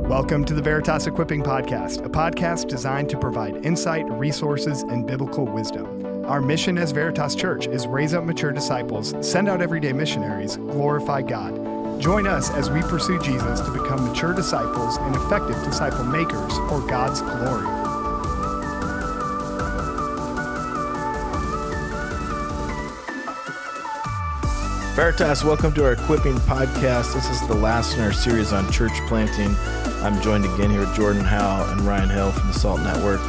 Welcome to the Veritas Equipping Podcast, a podcast designed to provide insight, resources, and biblical wisdom. Our mission as Veritas Church is raise up mature disciples, send out everyday missionaries, glorify God. Join us as we pursue Jesus to become mature disciples and effective disciple makers for God's glory. Veritas, welcome to our Equipping Podcast. This is the last in our series on church planting. I'm joined again here with Jordan Howell and Ryan Hill from the SALT Network.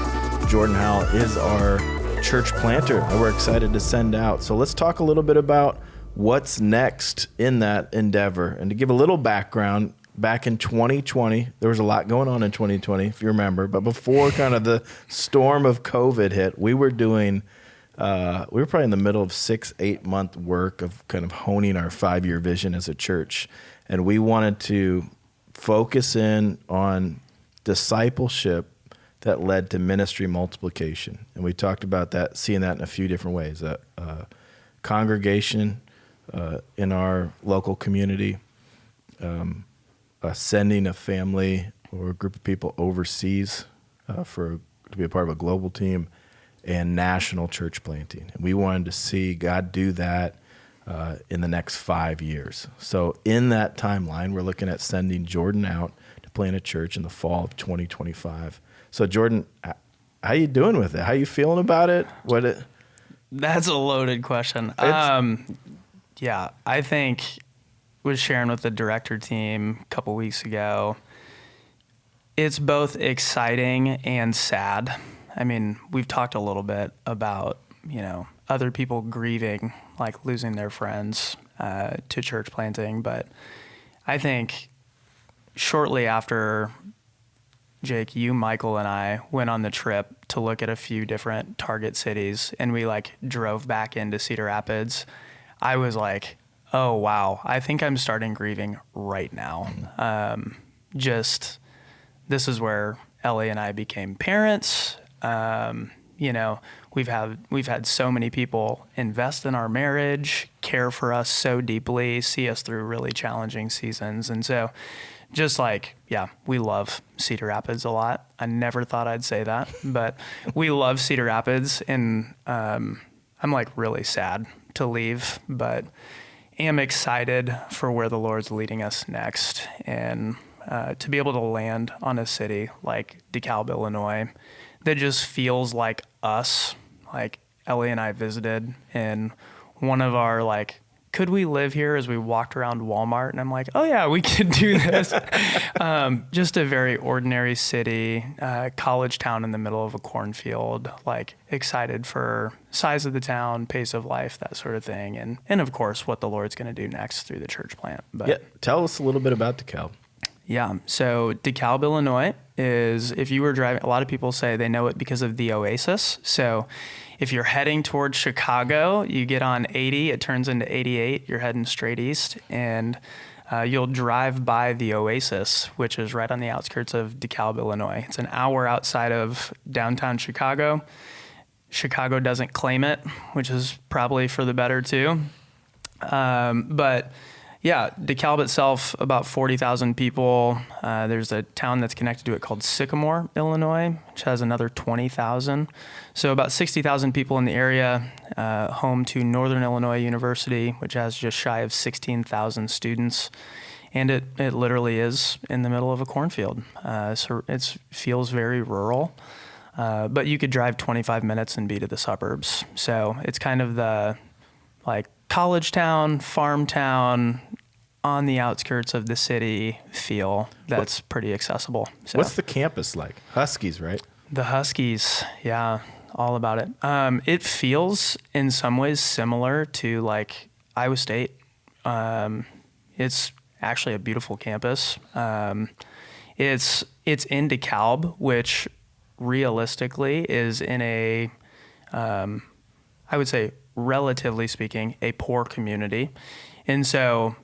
Jordan Howell is our church planter that we're excited to send out. So let's talk a little bit about what's next in that endeavor. And to give a little background, back in 2020, there was a lot going on in 2020, if you remember. But before kind of the storm of COVID hit, we were doing... we were probably in the middle of 6-8 month work of kind of honing our 5-year vision as a church. And we wanted to focus in on discipleship that led to ministry multiplication. And we talked about that, seeing that in a few different ways. Congregation in our local community, sending a family or a group of people overseas to be a part of a global team, and national church planting. And we wanted to see God do that in the next 5 years. So in that timeline, we're looking at sending Jordan out to plant a church in the fall of 2025. So Jordan, how you doing with it? How you feeling about it? That's a loaded question. Yeah, I think was sharing with the director team a couple weeks ago. It's both exciting and sad. I mean, we've talked a little bit about, other people grieving, like losing their friends to church planting. But I think shortly after Jake, you, Michael, and I went on the trip to look at a few different target cities, and we drove back into Cedar Rapids, I was like, oh, wow, I think I'm starting grieving right now. This is where Ellie and I became parents. We've had so many people invest in our marriage, care for us so deeply, see us through really challenging seasons. And so we love Cedar Rapids a lot. I never thought I'd say that, but we love Cedar Rapids, and I'm really sad to leave, but am excited for where the Lord's leading us next, and to be able to land on a city like DeKalb, Illinois, that just feels like us. Like Ellie and I visited, and one of our could we live here as we walked around Walmart, and I'm like, oh yeah, we could do this. Just a very ordinary city, college town in the middle of a cornfield, excited for size of the town, pace of life, that sort of thing. And of course, what the Lord's going to do next through the church plant. But yeah, tell us a little bit about DeKalb. Yeah, so DeKalb, Illinois is, if you were driving, a lot of people say they know it because of the Oasis. So if you're heading towards Chicago, you get on 80, it turns into 88, you're heading straight east, and you'll drive by the Oasis, which is right on the outskirts of DeKalb, Illinois. It's an hour outside of downtown Chicago. Chicago doesn't claim it, which is probably for the better too. But yeah, DeKalb itself, about 40,000 people. There's a town that's connected to it called Sycamore, Illinois, which has another 20,000. So about 60,000 people in the area, home to Northern Illinois University, which has just shy of 16,000 students. And it literally is in the middle of a cornfield. So it feels very rural. But you could drive 25 minutes and be to the suburbs. So it's kind of the college town, farm town, on the outskirts of the city feel that's pretty accessible. So, what's the campus like? Huskies, right? The Huskies, yeah, all about it. It feels in some ways similar to Iowa State. It's actually a beautiful campus. It's in DeKalb, which realistically is in a, I would say, relatively speaking, a poor community. And so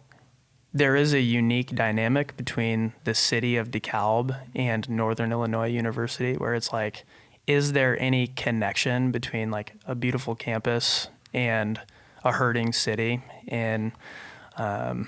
there is a unique dynamic between the city of DeKalb and Northern Illinois University, where it's is there any connection between a beautiful campus and a hurting city? And I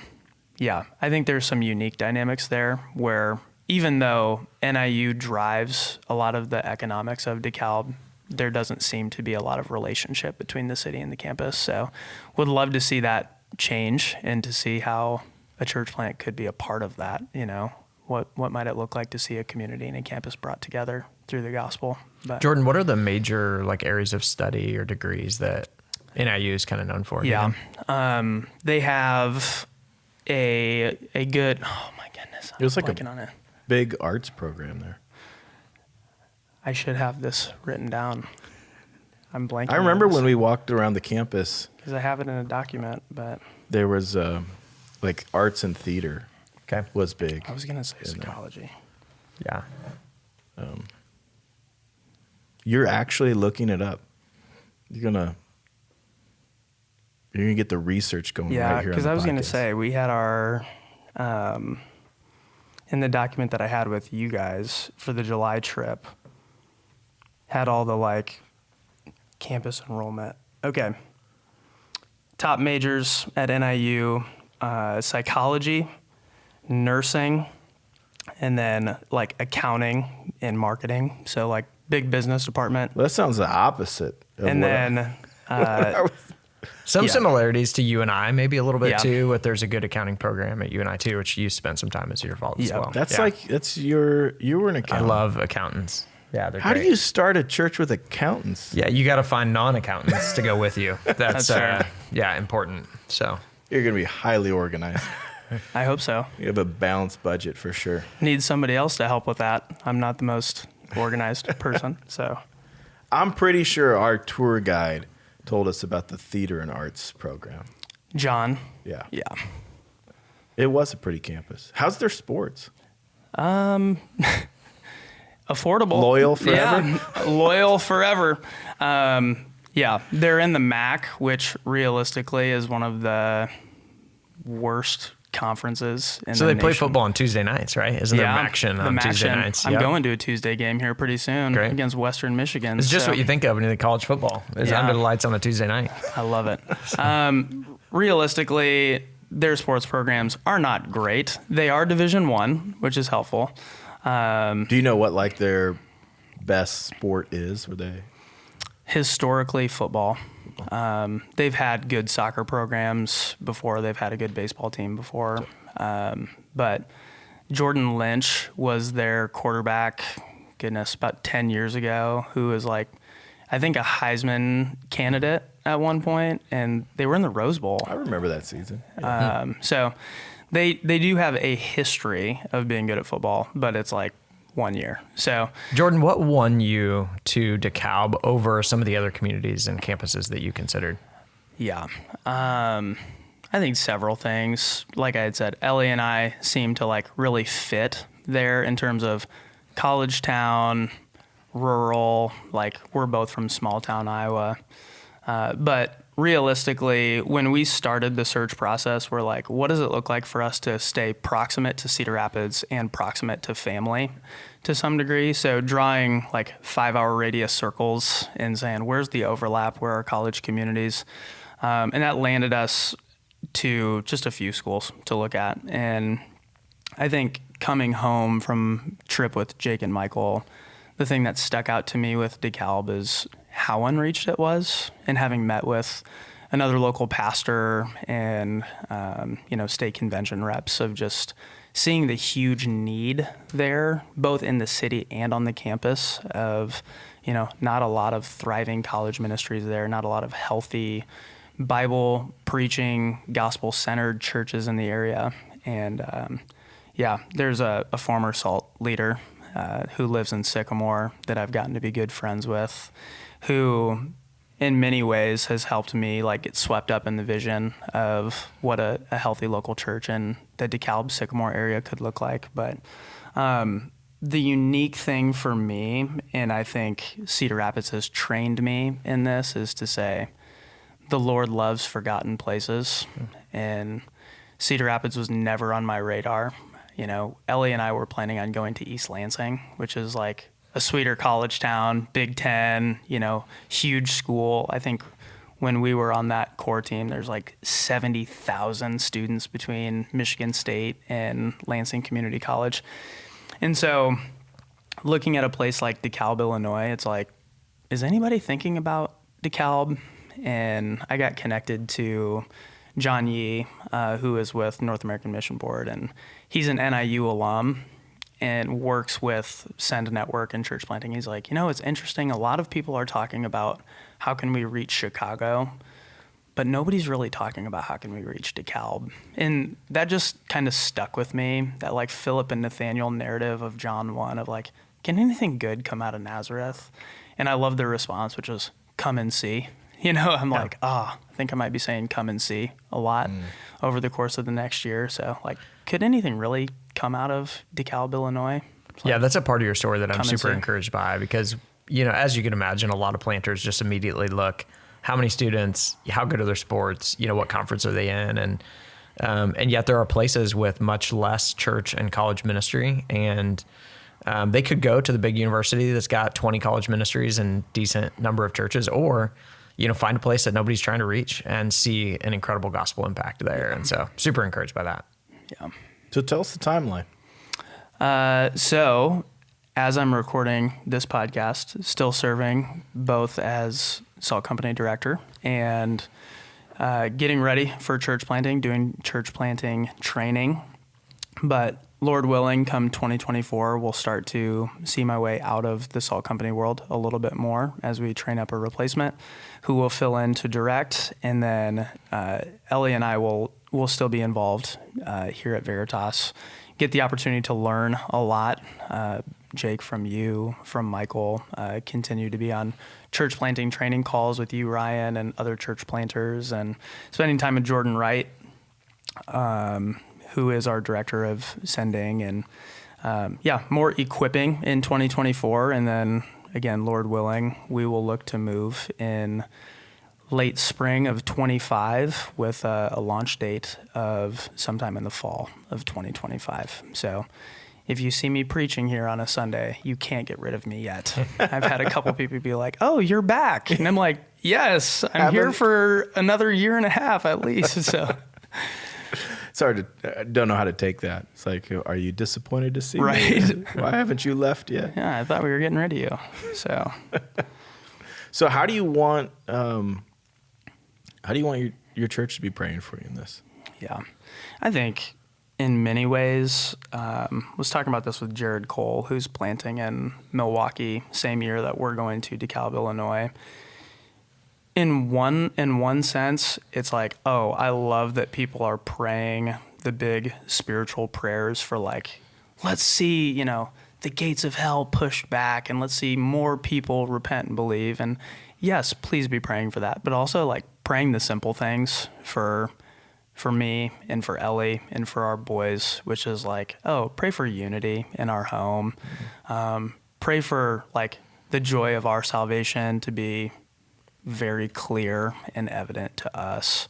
think there's some unique dynamics there where even though NIU drives a lot of the economics of DeKalb, there doesn't seem to be a lot of relationship between the city and the campus. So would love to see that change and to see how a church plant could be a part of that. What might it look like to see a community and a campus brought together through the gospel? But Jordan, what are the major areas of study or degrees that NIU is kind of known for? Yeah. They have a good, oh my goodness. It was like blanking on it. big arts program there. I should have this written down. I'm blanking. I remember when we walked around the campus. Because I have it in a document, but. There was arts and theater. Okay. Was big. I was going to say psychology. Yeah. You're actually looking it up. You're gonna get the research going right here. Yeah, because I was going to say, we had our, in the document that I had with you guys for the July trip, had all the campus enrollment. Okay. Top majors at NIU, psychology, nursing, and then accounting and marketing. So big business department. Well, that sounds the opposite. And then some similarities to UNI, maybe a little bit Yeah. too, but there's a good accounting program at UNI too, which you spent some time as your fault as Yeah. well. That's you were an I accountant. love accountants. Yeah, they're How great. do you start a church with accountants? Yeah, you got to find non-accountants to go with you. That's fair. Important. So You're gonna be highly organized. I hope so. You have a balanced budget for sure. Need somebody else to help with that. I'm not the most organized person, so. I'm pretty sure our tour guide told us about the theater and arts program. John. Yeah. Yeah. It was a pretty campus. How's their sports? Affordable. Loyal forever? Yeah, loyal forever. Yeah, they're in the MAC, which realistically is one of the worst conferences in So the they play nation. football on Tuesday nights, right? Isn't there Maction on Tuesday nights? I'm Yep. going to a Tuesday game here pretty soon Great. against Western Michigan. It's just so what you think of when you think college football. It's Yeah. under the lights on a Tuesday night. I love it. Realistically, their sports programs are not great. They are Division I, which is helpful. Do you know what their best sport is? Were they? Historically, football. They've had good soccer programs before. They've had a good baseball team before. But Jordan Lynch was their quarterback, about 10 years ago, who was I think a Heisman candidate at one point, and they were in the Rose Bowl. I remember that season. So they do have a history of being good at football, but it's 1 year. So Jordan, what won you to DeKalb over some of the other communities and campuses that you considered? yeah, I think several things. Like I had said, Ellie and I seem to really fit there in terms of college town, rural. We're both from small town Iowa, but realistically, when we started the search process, we're what does it look like for us to stay proximate to Cedar Rapids and proximate to family to some degree? So drawing 5-hour radius circles and saying, where's the overlap? Where are college communities? And that landed us to just a few schools to look at. And I think coming home from trip with Jake and Michael, the thing that stuck out to me with DeKalb is how unreached it was, and having met with another local pastor and state convention reps, of just seeing the huge need there, both in the city and on the campus, of not a lot of thriving college ministries there, not a lot of healthy Bible preaching, gospel centered churches in the area. And there's a former SALT leader who lives in Sycamore that I've gotten to be good friends with, who in many ways has helped me get swept up in the vision of what a healthy local church in the DeKalb Sycamore area could look like. But the unique thing for me, and I think Cedar Rapids has trained me in this, is to say the Lord loves forgotten places. And Cedar Rapids was never on my radar. Ellie and I were planning on going to East Lansing, which is a sweeter college town, Big Ten, huge school. I think when we were on that core team, there's 70,000 students between Michigan State and Lansing Community College. And so looking at a place like DeKalb, Illinois, it's like, is anybody thinking about DeKalb? And I got connected to John Yee, who is with North American Mission Board, and he's an NIU alum and works with Send Network and church planting. He's like, it's interesting. A lot of people are talking about how can we reach Chicago, but nobody's really talking about how can we reach DeKalb. And that just kind of stuck with me, that like Philip and Nathaniel narrative of John 1 of like, can anything good come out of Nazareth? And I love their response, which was, come and see. I'm like, I think I might be saying come and see a lot over the course of the next year. So like, could anything really come out of DeKalb, Illinois? Yeah, that's a part of your story that I'm super encouraged by because, as you can imagine, a lot of planters just immediately look, how many students, how good are their sports, what conference are they in? And yet there are places with much less church and college ministry, and they could go to the big university that's got 20 college ministries and decent number of churches, or find a place that nobody's trying to reach and see an incredible gospel impact there. And so super encouraged by that. Yeah. So tell us the timeline. So as I'm recording this podcast, still serving both as Salt Company director and getting ready for church planting, doing church planting training. But Lord willing, come 2024, we'll start to see my way out of the Salt Company world a little bit more as we train up a replacement who will fill in to direct. And then Ellie and I will still be involved here at Veritas, get the opportunity to learn a lot. Jake, from you, from Michael, continue to be on church planting training calls with you, Ryan, and other church planters, and spending time with Jordan Wright, who is our director of sending, and more equipping in 2024. And then again, Lord willing, we will look to move in late spring of 25 with a launch date of sometime in the fall of 2025. So if you see me preaching here on a Sunday, you can't get rid of me yet. I've had a couple people be like, oh, you're back. And I'm like, yes, I'm here for another year and a half at least. So it's hard to, I don't know how to take that. It's like, are you disappointed to see right. me? Why haven't you left yet? Yeah, I thought we were getting rid of you. So how do you want your church to be praying for you in this? Yeah, I think in many ways, was talking about this with Jared Cole, who's planting in Milwaukee, same year that we're going to DeKalb, Illinois. In one sense, it's like, oh, I love that people are praying the big spiritual prayers for like, let's see, the gates of hell pushed back, and let's see more people repent and believe. And yes, please be praying for that, but also like praying the simple things for me and for Ellie and for our boys, which is like, oh, pray for unity in our home. Pray for like the joy of our salvation to be very clear and evident to us.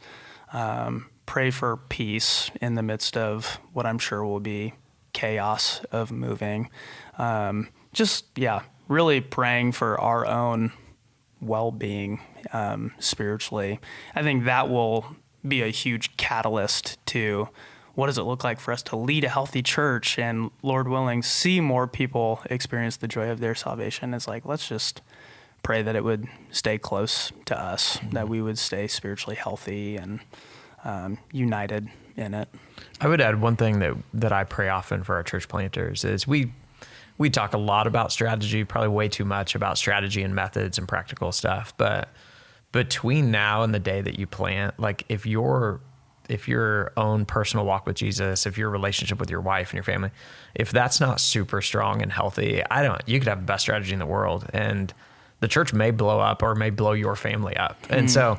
Pray for peace in the midst of what I'm sure will be chaos of moving. Really praying for our own well-being spiritually. I think that will be a huge catalyst to what does it look like for us to lead a healthy church and, Lord willing, see more people experience the joy of their salvation. It's like, let's just pray that it would stay close to us, that we would stay spiritually healthy and united in it. I would add one thing that I pray often for our church planters is we talk a lot about strategy, probably way too much about strategy and methods and practical stuff, but between now and the day that you plant, like if your own personal walk with Jesus, if your relationship with your wife and your family, if that's not super strong and healthy, you could have the best strategy in the world and the church may blow up or may blow your family up. And so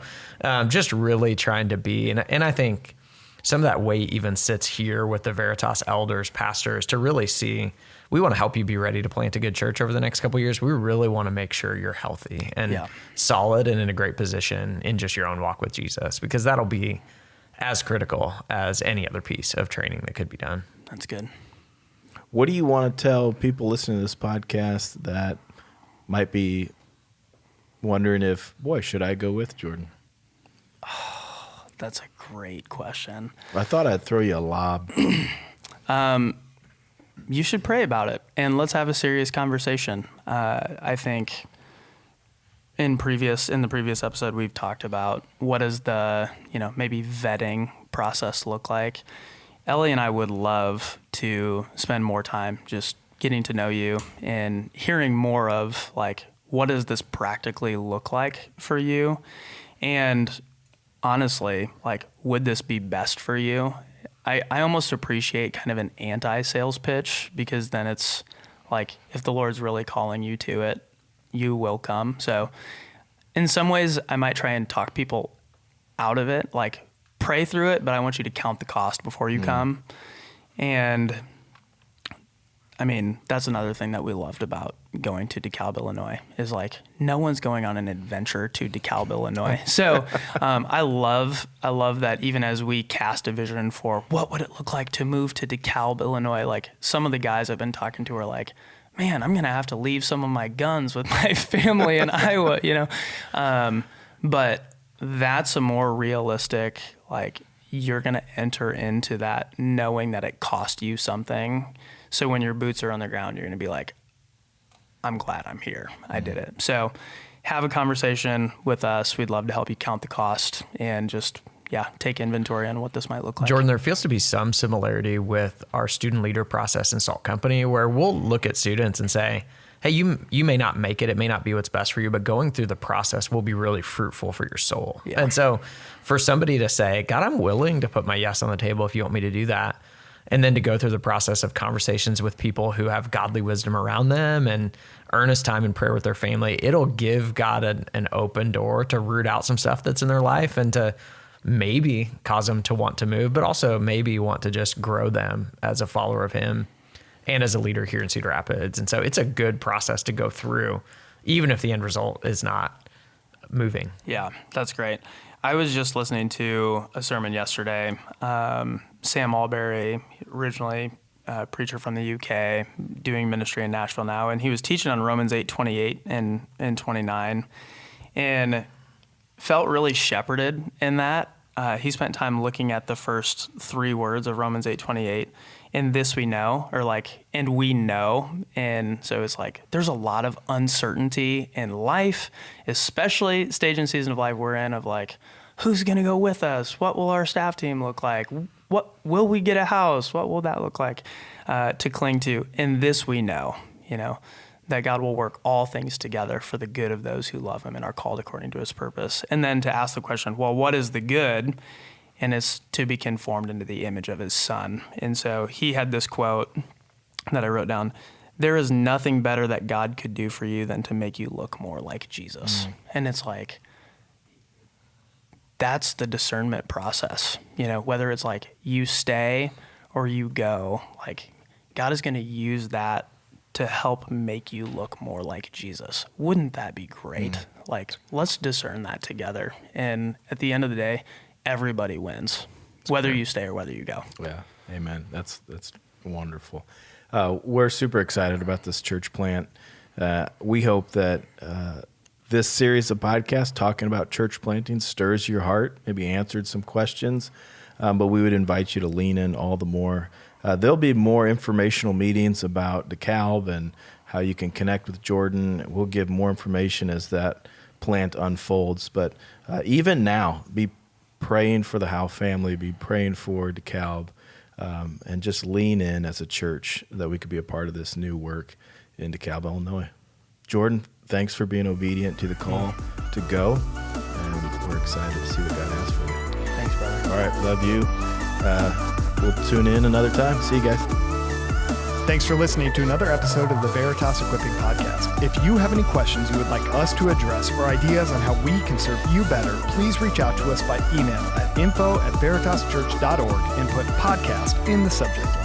just really trying to be, and I think some of that weight even sits here with the Veritas elders, pastors, to really see, we want to help you be ready to plant a good church over the next couple of years. We really want to make sure you're healthy and solid and in a great position in just your own walk with Jesus, because that'll be as critical as any other piece of training that could be done. That's good. What do you want to tell people listening to this podcast that might be wondering if, boy, should I go with Jordan? Oh, that's a great question. I thought I'd throw you a lob. you should pray about it and let's have a serious conversation. I think in the previous episode, we've talked about what does the, maybe vetting process look like. Ellie and I would love to spend more time just getting to know you and hearing more of like, what does this practically look like for you? And honestly, like, would this be best for you? I almost appreciate kind of an anti-sales pitch, because then it's like, if the Lord's really calling you to it, you will come. So in some ways, I might try and talk people out of it, like pray through it, but I want you to count the cost before you come. And I mean, that's another thing that we loved about going to DeKalb, Illinois, is like, no one's going on an adventure to DeKalb, Illinois. So I love that even as we cast a vision for what would it look like to move to DeKalb, Illinois, like some of the guys I've been talking to are like, man, I'm going to have to leave some of my guns with my family in Iowa, but that's a more realistic, like, you're going to enter into that knowing that it cost you something. So when your boots are on the ground, you're going to be like, I'm glad I'm here. I did it. So have a conversation with us. We'd love to help you count the cost and just, take inventory on what this might look like. Jordan, there feels to be some similarity with our student leader process in Salt Company, where we'll look at students and say, hey, you may not make it. It may not be what's best for you, but going through the process will be really fruitful for your soul. Yeah. And so for somebody to say, God, I'm willing to put my yes on the table if you want me to do that, and then to go through the process of conversations with people who have godly wisdom around them and earnest time in prayer with their family, it'll give God an open door to root out some stuff that's in their life and to maybe cause them to want to move, but also maybe want to just grow them as a follower of him and as a leader here in Cedar Rapids. And so it's a good process to go through, even if the end result is not moving. Yeah, that's great. I was just listening to a sermon yesterday. Sam Alberry, originally a preacher from the UK, doing ministry in Nashville now, and he was teaching on Romans 8:28 and 29, and felt really shepherded in that. He spent time looking at the first three words of Romans 8:28, and this we know, or like, and we know. And so it's like, there's a lot of uncertainty in life, especially stage and season of life we're in, of like, who's going to go with us? What will our staff team look like? What will we get a house? What will that look like to cling to? And this we know, that God will work all things together for the good of those who love him and are called according to his purpose. And then to ask the question, well, what is the good? And it's to be conformed into the image of his son. And so he had this quote that I wrote down: there is nothing better that God could do for you than to make you look more like Jesus. And it's like, that's the discernment process, whether it's like you stay or you go, like God is going to use that to help make you look more like Jesus. Wouldn't that be great? Like, let's discern that together. And at the end of the day, everybody wins, whether you stay or whether you go. Yeah. Amen. That's wonderful. We're super excited about this church plant. We hope that this series of podcasts talking about church planting stirs your heart, maybe answered some questions, but we would invite you to lean in all the more. There'll be more informational meetings about DeKalb and how you can connect with Jordan. We'll give more information as that plant unfolds. But even now, be praying for the Howe family, be praying for DeKalb, and just lean in as a church that we could be a part of this new work in DeKalb, Illinois. Jordan, thanks for being obedient to the call to go, and we're excited to see what God has for you. Thanks, brother. All right, love you. We'll tune in another time. See you guys. Thanks for listening to another episode of the Veritas Equipping Podcast. If you have any questions you would like us to address or ideas on how we can serve you better, please reach out to us by email at info@veritaschurch.org and put podcast in the subject line.